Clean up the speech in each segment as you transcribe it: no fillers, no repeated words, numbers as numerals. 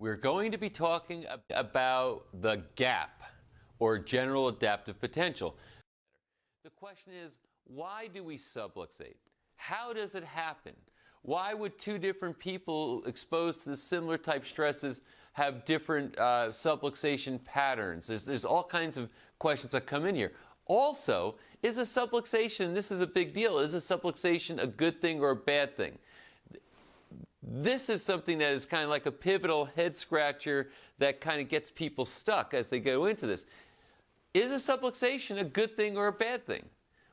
We're going to be talking about the gap, or general adaptive potential. The question is, why do we subluxate? How does it happen? Why would two different people exposed to the similar type stresses have different subluxation patterns? There's all kinds of questions that come in here. Also, is a subluxation, this is a big deal, is a subluxation a good thing or a bad thing? This is something that is kind of like a pivotal head scratcher that kind of gets people stuck as they go into this. Is a subluxation a good thing or a bad thing?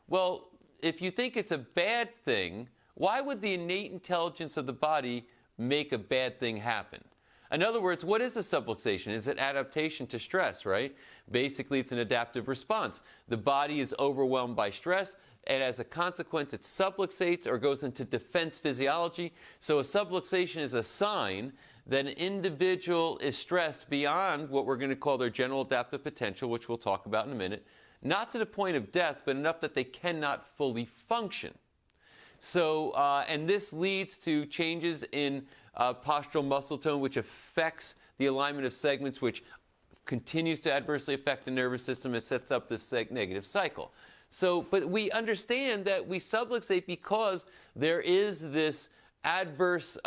Well, if you think it's a bad thing, why would the innate intelligence of the body make a bad thing happen? In other words, what is a subluxation? It's an adaptation to stress, right? Basically, it's an adaptive response. The body is overwhelmed by stress, and as a consequence, it subluxates or goes into defense physiology. So a subluxation is a sign that an individual is stressed beyond what we're going to call their general adaptive potential, which we'll talk about in a minute, not to the point of death, but enough that they cannot fully function. So, and this leads to changes in postural muscle tone, which affects the alignment of segments, which continues to adversely affect the nervous system. It sets up this negative cycle. So, but we understand that we subluxate because there is this adverse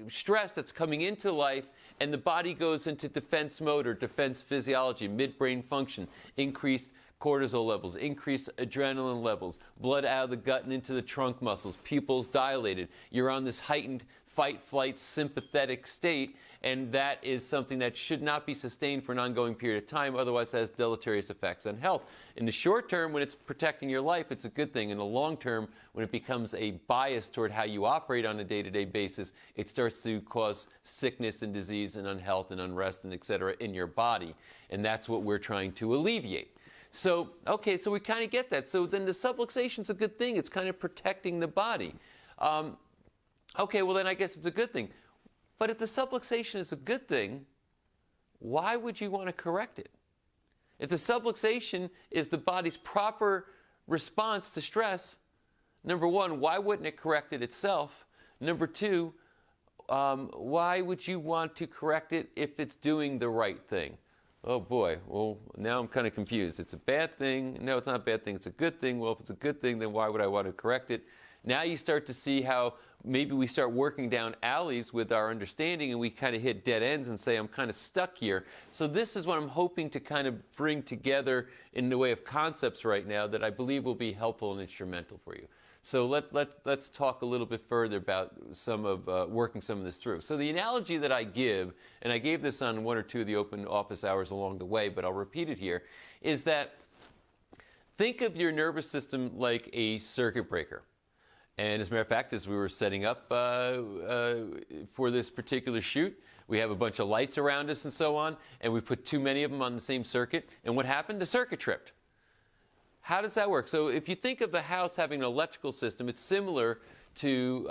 stress that's coming into life, and the body goes into defense mode or defense physiology, midbrain function, increased cortisol levels, increased adrenaline levels, blood out of the gut and into the trunk muscles, pupils dilated. You're on this heightened fight, flight, sympathetic state, and that is something that should not be sustained for an ongoing period of time, otherwise it has deleterious effects on health. In the short term, when it's protecting your life, it's a good thing. In the long term, when it becomes a bias toward how you operate on a day-to-day basis, it starts to cause sickness and disease and unhealth and unrest and et cetera in your body, and that's what we're trying to alleviate. So, okay, so we kind of get that. So then the subluxation's a good thing. It's kind of protecting the body. Okay, well then I guess it's a good thing. But if the subluxation is a good thing, why would you want to correct it? If the subluxation is the body's proper response to stress, number one, why wouldn't it correct it itself? Number two, why would you want to correct it if it's doing the right thing? Oh boy, well, now I'm kind of confused. It's a bad thing. No, it's not a bad thing. It's a good thing. Well, if it's a good thing, then why would I want to correct it? Now you start to see how maybe we start working down alleys with our understanding, and we kind of hit dead ends and say, I'm kind of stuck here. So this is what I'm hoping to kind of bring together in the way of concepts right now that I believe will be helpful and instrumental for you. So let's talk a little bit further about some of working some of this through. So the analogy that I give, and I gave this on one or two of the open office hours along the way, but I'll repeat it here, is that think of your nervous system like a circuit breaker. And as a matter of fact, as we were setting up for this particular shoot, we have a bunch of lights around us and so on, and we put too many of them on the same circuit. And what happened? The circuit tripped. How does that work? So if you think of the house having an electrical system, it's similar to,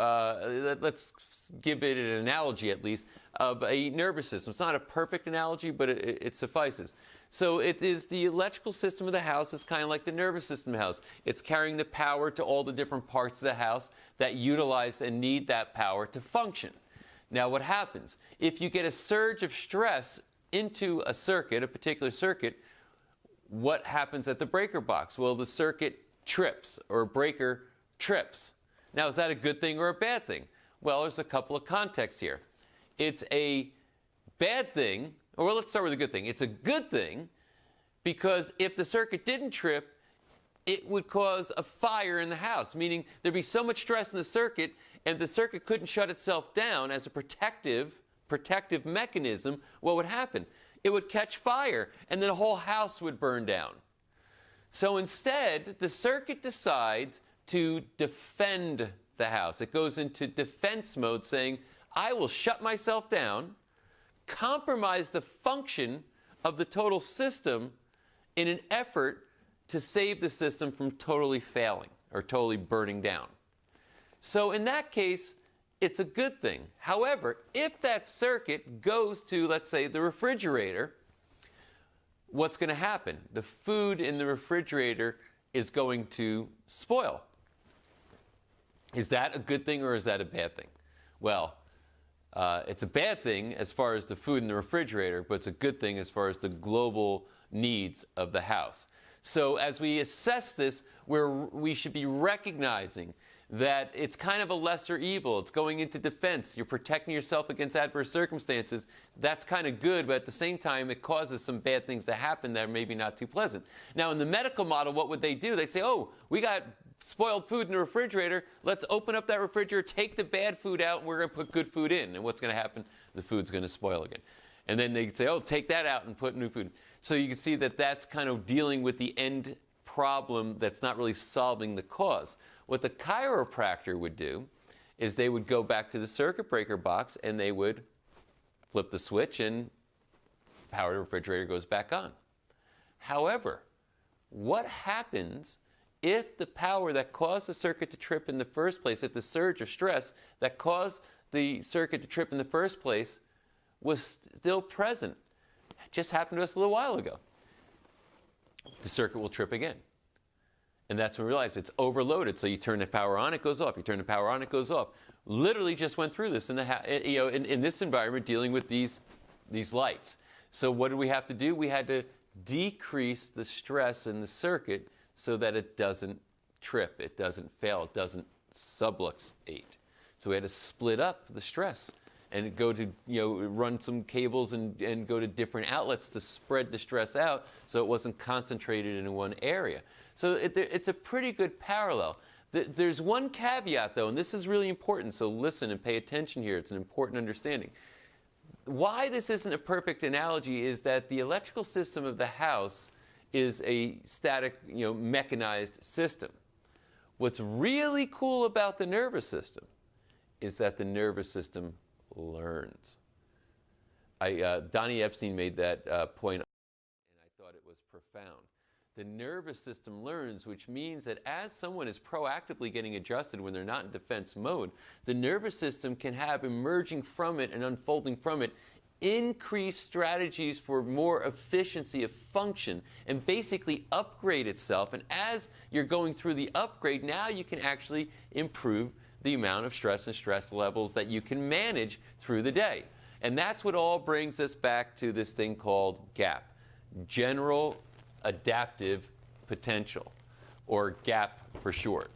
let's give it an analogy at least, of a nervous system. It's not a perfect analogy, but it suffices. So it is the electrical system of the house is kind of like the nervous system of the house. It's carrying the power to all the different parts of the house that utilize and need that power to function. Now what happens? If you get a surge of stress into a circuit, a particular circuit, what happens at the breaker box? Well, the circuit trips, or breaker trips. Now, is that a good thing or a bad thing? Well, there's a couple of contexts here. It's a bad thing, or well, let's start with a good thing. It's a good thing because if the circuit didn't trip, it would cause a fire in the house, meaning there'd be so much stress in the circuit, and the circuit couldn't shut itself down as a protective mechanism. What would happen? It would catch fire, and then the whole house would burn down. So instead, the circuit decides to defend the house. It goes into defense mode, saying, I will shut myself down, compromise the function of the total system in an effort to save the system from totally failing or totally burning down. So in that case, it's a good thing. However, if that circuit goes to, let's say, the refrigerator, what's going to happen? The food in the refrigerator is going to spoil. Is that a good thing or is that a bad thing? Well, It's a bad thing as far as the food in the refrigerator, but it's a good thing as far as the global needs of the house. So as we assess this, we should be recognizing that it's kind of a lesser evil. It's going into defense. You're protecting yourself against adverse circumstances. That's kind of good, but at the same time, it causes some bad things to happen that are maybe not too pleasant. Now, in the medical model, what would they do? They'd say, oh, we got spoiled food in the refrigerator. Let's open up that refrigerator, take the bad food out, and we're going to put good food in. And what's going to happen? The food's going to spoil again. And then they'd say, oh, take that out and put new food. So you can see that that's kind of dealing with the end problem that's not really solving the cause. What the chiropractor would do is they would go back to the circuit breaker box and they would flip the switch and power the refrigerator goes back on. However, what happens if the power that caused the circuit to trip in the first place, if the surge of stress that caused the circuit to trip in the first place was still present? It just happened to us a little while ago. The circuit will trip again. And that's when we realize it's overloaded. So you turn the power on, it goes off. You turn the power on, it goes off. Literally just went through this in this environment dealing with these lights. So what did we have to do? We had to decrease the stress in the circuit so that it doesn't trip, it doesn't fail, it doesn't subluxate. So we had to split up the stress and go to, run some cables and go to different outlets to spread the stress out so it wasn't concentrated in one area. So it's a pretty good parallel. There's one caveat, though, and this is really important, so listen and pay attention here. It's an important understanding. Why this isn't a perfect analogy is that the electrical system of the house is a static, mechanized system. What's really cool about the nervous system is that the nervous system learns. Donnie Epstein made that point, and I thought it was profound. The nervous system learns, which means that as someone is proactively getting adjusted when they're not in defense mode, the nervous system can have emerging from it and unfolding from it increased strategies for more efficiency of function and basically upgrade itself. And as you're going through the upgrade, now you can actually improve the amount of stress and stress levels that you can manage through the day. And that's what all brings us back to this thing called GAP, General Adaptive Potential, or GAP for short.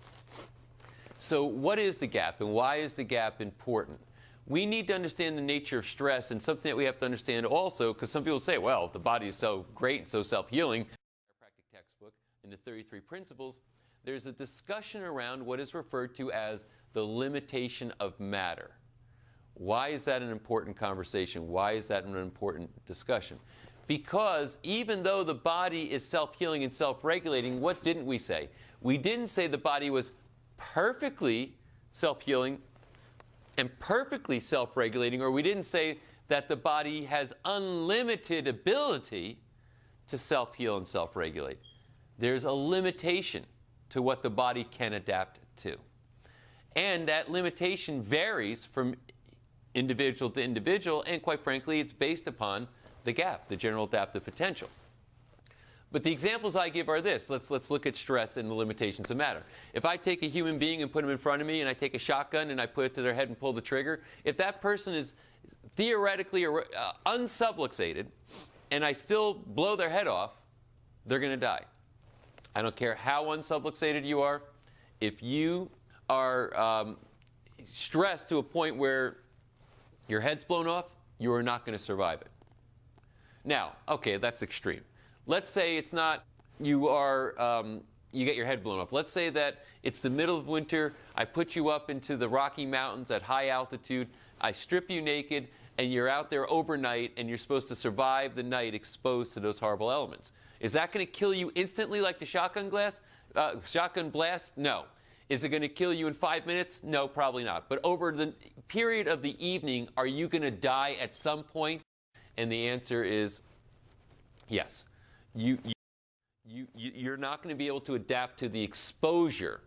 So what is the GAP and why is the GAP important? We need to understand the nature of stress, and something that we have to understand also, because some people say, well, the body is so great and so self-healing, chiropractic textbook, in the 33 principles, there's a discussion around what is referred to as the limitation of matter. Why is that an important conversation? Why is that an important discussion? Because even though the body is self-healing and self-regulating, what didn't we say? We didn't say the body was perfectly self-healing and perfectly self-regulating, or we didn't say that the body has unlimited ability to self-heal and self-regulate. There's a limitation to what the body can adapt to. And that limitation varies from individual to individual, and quite frankly, it's based upon the GAP, the general adaptive potential. But the examples I give are this. Let's look at stress and the limitations of matter. If I take a human being and put them in front of me, and I take a shotgun and I put it to their head and pull the trigger, if that person is theoretically unsubluxated, and I still blow their head off, they're going to die. I don't care how unsubluxated you are. If you are stressed to a point where your head's blown off, you are not going to survive it. Now, okay, that's extreme. Let's say it's not, you get your head blown off. Let's say that it's the middle of winter, I put you up into the Rocky Mountains at high altitude, I strip you naked, and you're out there overnight, and you're supposed to survive the night exposed to those horrible elements. Is that going to kill you instantly like the shotgun blast? No. Is it going to kill you in 5 minutes? No, probably not. But over the period of the evening, are you going to die at some point? And the answer is yes. You're not going to be able to adapt to the exposure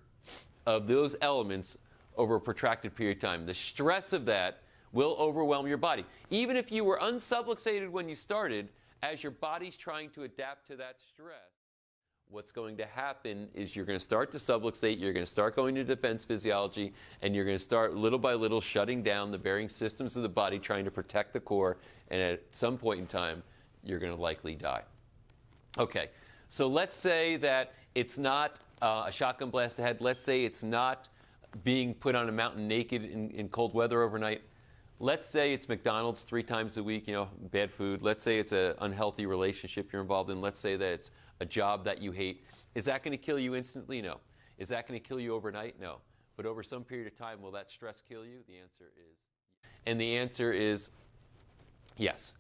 of those elements over a protracted period of time. The stress of that will overwhelm your body. Even if you were unsubluxated when you started, as your body's trying to adapt to that stress, what's going to happen is you're going to start to subluxate, you're going to start going to defense physiology, and you're going to start little by little shutting down the varying systems of the body, trying to protect the core, and at some point in time, you're going to likely die. Okay, so let's say that it's not a shotgun blast ahead. Let's say it's not being put on a mountain naked in cold weather overnight. Let's say it's McDonald's 3 times a week, bad food. Let's say it's an unhealthy relationship you're involved in. Let's say that it's a job that you hate. Is that going to kill you instantly? No. Is that going to kill you overnight? No. But over some period of time, will that stress kill you? The answer is yes.